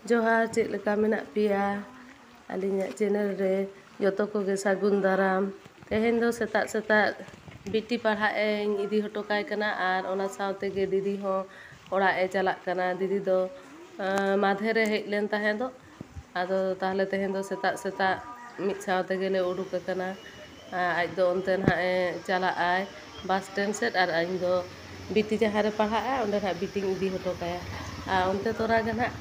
ᱡᱚᱦᱟᱨ, ᱪᱮᱫ ᱞᱮᱠᱟ ᱢᱮᱱᱟᱜ ᱯᱮᱭᱟ ᱟᱹᱞᱤᱧᱟᱜ ᱪᱮᱱᱮᱞ ᱨᱮ ᱡᱚᱛᱚ ᱠᱚᱜᱮ ᱥᱟᱹᱜᱩᱱ ᱫᱟᱨᱟᱢ। ᱛᱮᱦᱮᱧ ᱫᱚ ᱥᱮᱛᱟᱜ ᱥᱮᱛᱟᱜ ᱵᱤᱴᱤ ᱯᱟᱲᱦᱟᱜ ᱤᱧ ᱤᱫᱤ ᱦᱚᱴᱚ ᱠᱟᱭ ᱠᱟᱱᱟ ᱟᱨ ᱚᱱᱟ ᱥᱟᱶᱛᱮᱜᱮ ᱫᱤᱫᱤ ᱦᱚᱸ ᱚᱲᱟᱜ ᱮ ᱪᱟᱞᱟᱜ ᱠᱟᱱᱟ। ᱫᱤᱫᱤ ᱫᱚ ᱢᱟᱫᱷᱮᱨᱮ ᱦᱮᱡ ᱞᱮᱱ ᱛᱟᱦᱮᱸᱫᱚᱜ, ᱟᱫᱚ ᱛᱟᱦᱞᱮ ᱛᱮᱦᱮᱧ ᱫᱚ ᱥᱮᱛᱟᱜ ᱥᱮᱛᱟᱜ ᱢᱤᱫ ᱥᱟᱶ ᱛᱮᱜᱮᱞᱮ ᱩᱰᱩᱠ ᱟᱠᱟᱱᱟ। ᱟᱡ ᱫᱚ ᱚᱱᱛᱮ ᱱᱟᱦᱟᱜ ᱮ ᱪᱟᱞᱟᱜ ᱟᱭ ᱵᱟᱥ ᱥᱴᱮᱱᱰ ᱥᱮᱫ, ᱟᱨ ᱤᱧ ᱫᱚ ᱵᱤᱴᱤ ᱡᱟᱦᱟᱸ ᱨᱮ ᱯᱟᱲᱦᱟᱜᱼᱟ ᱚᱸᱰᱮ ᱱᱟᱦᱟᱜ ᱵᱤᱴᱤᱧ ᱤᱫᱤ ᱦᱚᱴᱚ ᱠᱟᱭᱟ। ᱟᱨ ᱚᱱᱛᱮ ᱛᱚᱨᱟ ᱜᱮ ᱱᱟᱦᱟᱜ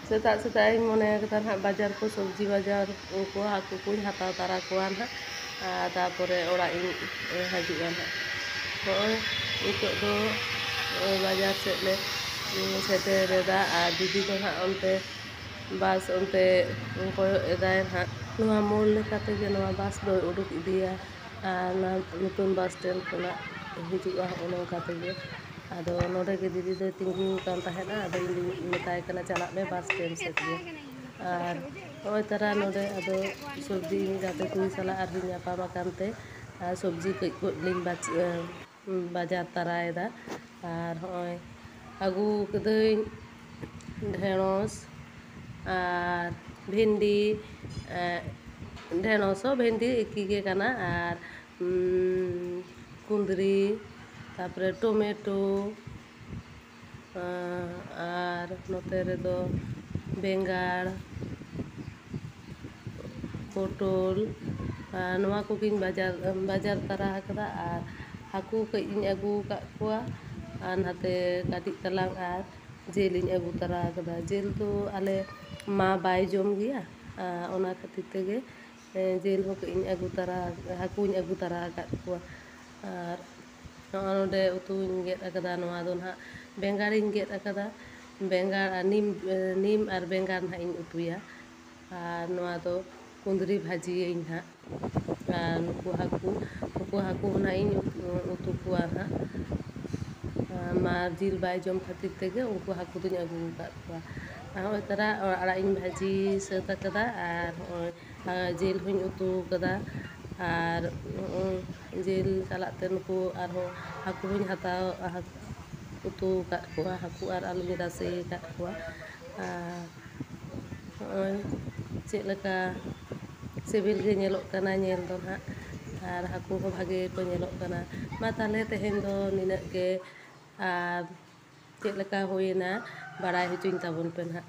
ᱥᱮᱛᱟᱜ ᱥᱮᱛᱟᱜ ᱤᱧ ᱢᱚᱱᱮ ᱠᱟᱫᱟ ᱱᱟᱦᱟᱜ ᱵᱟᱡᱟᱨ ᱠᱚ ᱥᱚᱵᱽᱡᱤ ᱵᱟᱡᱟᱨ ᱠᱚ ᱦᱟᱹᱠᱩ ᱠᱚᱧ ᱦᱟᱛᱟᱣ ᱛᱟᱨᱟ ᱠᱚᱣᱟ ᱱᱟᱦᱟᱜ, ᱟᱨ ᱛᱟᱨᱯᱚᱨᱮ ᱚᱲᱟᱜ ᱤᱧ ᱦᱤᱡᱩᱜᱼᱟ ᱱᱟᱦᱟᱜ। ᱱᱚᱜᱼᱚᱭ ᱱᱤᱛᱚᱜ ᱫᱚ ᱵᱟᱡᱟᱨ ᱥᱮᱫ ᱞᱮ ᱥᱮᱴᱮᱨᱮᱫᱟ, ᱟᱨ ᱫᱤᱫᱤ ᱫᱚ ᱱᱟᱦᱟᱜ ᱚᱱᱛᱮ ᱵᱟᱥ ᱚᱱᱛᱮ ᱠᱚᱭᱚᱜ ᱮᱫᱟᱭ ᱱᱟᱦᱟᱜ। ᱱᱚᱣᱟ ᱢᱳᱲ ᱞᱮᱠᱟ ᱛᱮᱜᱮ ᱱᱚᱣᱟ ᱵᱟᱥ ᱫᱚᱭ ᱩᱰᱩᱠ ᱤᱫᱤᱭᱟ ᱟᱨ ᱱᱚᱣᱟ ᱱᱚᱛᱩᱱ ᱵᱟᱥ ᱥᱴᱮᱱᱰ ᱠᱷᱚᱱᱟᱜ ᱦᱤᱡᱩᱜᱼᱟ, ᱦᱚᱜᱼᱚ ᱱᱚᱝᱠᱟ ᱛᱮᱜᱮ। ᱟᱫᱚ ᱱᱚᱰᱮ ᱜᱮ ᱫᱤᱫᱤ ᱫᱚᱭ ᱛᱤᱸᱜᱩ ᱟᱠᱟᱱ ᱛᱟᱦᱮᱸᱫᱼᱟ, ᱟᱫᱚ ᱤᱧ ᱫᱩᱧ ᱢᱮᱛᱟᱭ ᱠᱟᱱᱟ ᱪᱟᱞᱟᱜ ᱢᱮ ᱵᱟᱥ ᱥᱴᱮᱱᱰ ᱥᱮᱫ ᱜᱮ। ᱟᱨ ᱱᱚᱜᱼᱚᱭ ᱛᱟᱨᱟ ᱱᱚᱰᱮ ᱟᱫᱚ ᱥᱚᱵᱽᱡᱤ ᱤᱧ ᱜᱟᱛᱮ ᱠᱩᱲᱤ ᱥᱟᱞᱟᱜ ᱟᱨᱦᱚᱸᱧ ᱧᱟᱯᱟᱢ ᱟᱠᱟᱱ ᱛᱮ ᱥᱚᱵᱽᱡᱤ ᱠᱟᱹᱡ ᱞᱤᱧ ᱵᱟᱡᱟᱨ ᱛᱟᱨᱟᱭᱮᱫᱟ। ᱟᱨ ᱦᱚᱸᱜᱼᱚᱭ ᱟᱹᱜᱩ ᱠᱟᱹᱫᱟᱹᱧ ᱰᱷᱮᱸᱲᱚᱥ ᱟᱨ ᱵᱷᱤᱱᱰᱤ, ᱰᱷᱮᱸᱲᱚᱥ ᱦᱚᱸ ᱵᱷᱤᱱᱰᱤ ᱮᱠᱤ ᱜᱮ ᱠᱟᱱᱟ, ᱟᱨ ᱠᱩᱸᱫᱽᱨᱤ, ᱛᱟᱨᱯᱚᱨᱮ ᱴᱚᱢᱮᱴᱳ, ᱟᱨ ᱱᱚᱛᱮ ᱨᱮᱫᱚ ᱵᱮᱸᱜᱟᱲ, ᱯᱚᱴᱚᱞ, ᱱᱚᱣᱟ ᱠᱚᱜᱮᱧ ᱵᱟᱡᱟᱨ ᱛᱟᱨᱟ ᱟᱠᱟᱫᱟ। ᱟᱨ ᱦᱟᱹᱠᱩ ᱠᱟᱹᱡ ᱤᱧ ᱟᱹᱜᱩ ᱟᱠᱟᱫ ᱠᱚᱣᱟ, ᱟᱨ ᱱᱟᱛᱮ ᱠᱟᱹᱴᱤᱡ ᱛᱟᱞᱟᱝ ᱟᱨ ᱡᱤᱞ ᱤᱧ ᱟᱹᱜᱩ ᱛᱟᱨᱟ ᱟᱠᱟᱫᱟ। ᱡᱤᱞ ᱫᱚ ᱟᱞᱮ ᱢᱟ ᱵᱟᱭ ᱡᱚᱢ ᱜᱮᱭᱟ, ᱚᱱᱟ ᱠᱷᱟᱹᱛᱤᱨ ᱛᱮᱜᱮ ᱡᱤᱞ ᱦᱚᱸ ᱠᱟᱹᱡ ᱤᱧ ᱟᱹᱜᱩ ᱛᱟᱨᱟ, ᱦᱟᱹᱠᱩᱧ ᱟᱹᱜᱩ ᱛᱟᱨᱟ ᱟᱠᱟᱫ ᱠᱚᱣᱟ। ᱟᱨ ᱱᱚᱜᱼᱚᱭ ᱱᱚᱰᱮ ᱩᱛᱩᱧ ᱜᱮᱫ ᱟᱠᱟᱫᱟ, ᱱᱚᱣᱟ ᱫᱚ ᱱᱟᱦᱟᱜ ᱵᱮᱸᱜᱟᱲᱤᱧ ᱜᱮᱫ ᱟᱠᱟᱫᱟ। ᱵᱮᱸᱜᱟᱲ ᱟᱨ ᱱᱤᱢ ᱟᱨ ᱵᱮᱸᱜᱟᱲ ᱱᱟᱦᱟᱜ ᱤᱧ ᱩᱛᱩᱭᱟ। ᱟর ᱱᱚᱣᱟ ᱫᱚ ᱠᱩᱸᱫᱽᱨᱤ ᱵᱷᱟᱹᱡᱤᱭᱟᱹᱧ ᱱᱟᱦᱟᱜ। ᱟᱨ ᱱᱩᱠᱩ ᱦᱟᱹᱠᱩ ᱦᱚᱸ ᱱᱟᱦᱟᱜ ᱤᱧ ᱩᱛᱩ ᱠᱚᱣᱟ ᱱᱟᱦᱟᱜ। ᱢᱟ ᱡᱤᱞ ᱵᱟᱭ ᱡᱚᱢ ᱠᱷᱟᱹᱛᱤᱨ ᱛᱮᱜᱮ ᱩᱱᱠᱩ ᱦᱟᱹᱠᱩ ᱫᱚᱧ ᱟᱹᱜᱩ ᱟᱠᱟᱫ ᱠᱚᱣᱟ। ᱟᱨ ᱦᱚᱸᱜᱼᱚᱭ ᱛᱟᱨᱟ ᱟᱲᱟᱜ ᱤᱧ ᱵᱷᱟᱹᱡᱤ ᱥᱟᱹᱛ ᱟᱠᱟᱫᱟ, ᱟᱨ ᱦᱚᱸᱜᱼᱚᱭ ᱡᱤᱞ ᱦᱚᱧ ᱩᱛᱩ ᱟᱠᱟᱫᱟ। ᱟᱨ ᱡᱤᱞ ᱥᱟᱞᱟᱜ ᱛᱮ ᱱᱩᱠᱩ ᱟᱨᱦᱚᱸ ᱦᱟᱹᱠᱩ ᱦᱚᱧ ᱩᱛᱩ ᱟᱠᱟᱫ ᱠᱚᱣᱟ, ᱦᱟᱹᱠᱩ ᱟᱨ ᱟᱹᱞᱩᱧ ᱨᱟᱥᱮ ᱟᱠᱟᱫ ᱠᱚᱣᱟ। ᱟᱨ ᱦᱚᱸᱜᱼᱚᱭ ᱪᱮᱫ ᱞᱮᱠᱟ ᱥᱤᱵᱤᱞ ᱜᱮ ᱧᱮᱞᱚᱜ ᱠᱟᱱᱟ ᱧᱮᱞ ᱫᱚ ᱱᱟᱦᱟᱜ, ᱟᱨ ᱦᱟᱹᱠᱩ ᱦᱚᱸ ᱵᱷᱟᱜᱮ ᱜᱮᱠᱚ ᱧᱮᱞᱚᱜ ᱠᱟᱱᱟ। ᱢᱟ ᱛᱟᱦᱞᱮ ᱛᱮᱦᱮᱧ ᱫᱚ ᱱᱤᱱᱟᱹᱜ ᱜᱮ, ᱟᱨ ᱪᱮᱫ ᱞᱮᱠᱟ ᱦᱩᱭᱮᱱᱟ ᱵᱟᱲᱟᱭ ᱦᱚᱪᱚᱧ ᱛᱟᱵᱚᱱ ᱯᱮ ᱱᱟᱦᱟᱜ।